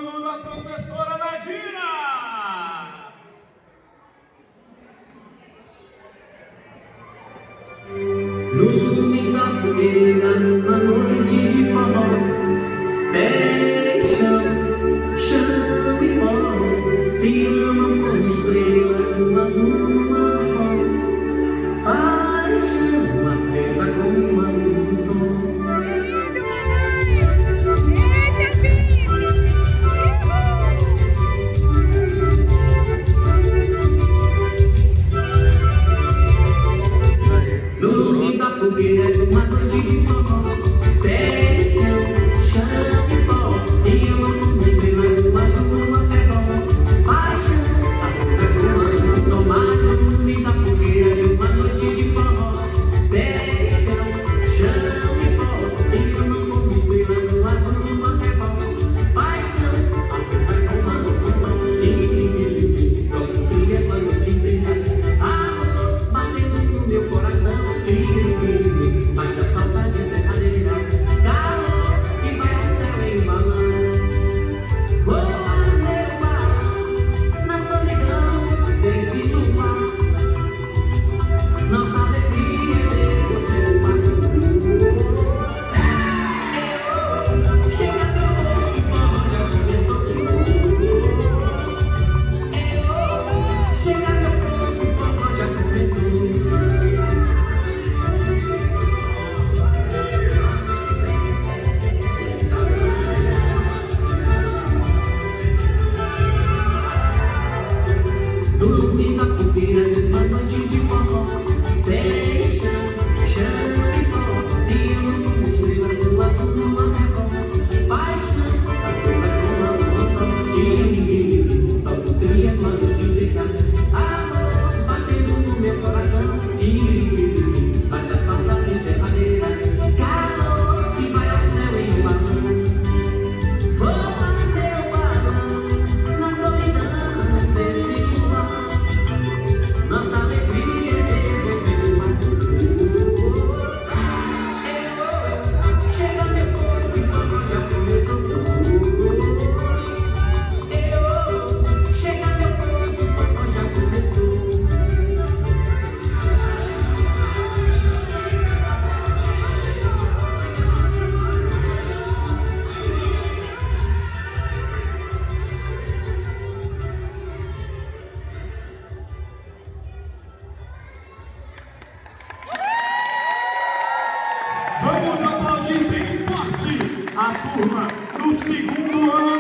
aluno da professora Nadira. No lume da fogueira, numa noite de forró, deixa, chão e pó, se amam como estrelas no azul marrom, paixão acesa como a luz do sol. No lume da fogueira de uma noite de forró, deixa, chão e pó, se amam como estrelas no azul marrom, paixão acesa como a luz do sol. Mas no lume da fogueira de uma noite de forró, deixa, chão e pó, se amam como estrelas no azul marrom, paixão acesa como a luz do sol. Todo dia quando te vejo, amor batendo no meu coração. Bate a saudade verdadeira, calor que vai ao céu em balão. Voa meu balão na solidão desse luar. Nossa alegria é ver você no mar. Chega pro e forró já começou. Chega meu povo, o forró já começou. No lume da fogueira de uma noite de forró, deixa, chão e pó, se amam como estrelas no azul marrom, paixão acesa como a luz do sol. Todo dia quando te vejo, amor batendo no meu coração. Bate a saudade verdadeira, calor que vai ao céu em balão. Voa meu balão na solidão desse luar. Nossa alegria é ver você no mar. Chega meu povo e o forró já começou. Chega meu povo e o forró já começou. Vamos aplaudir bem forte a turma do segundo ano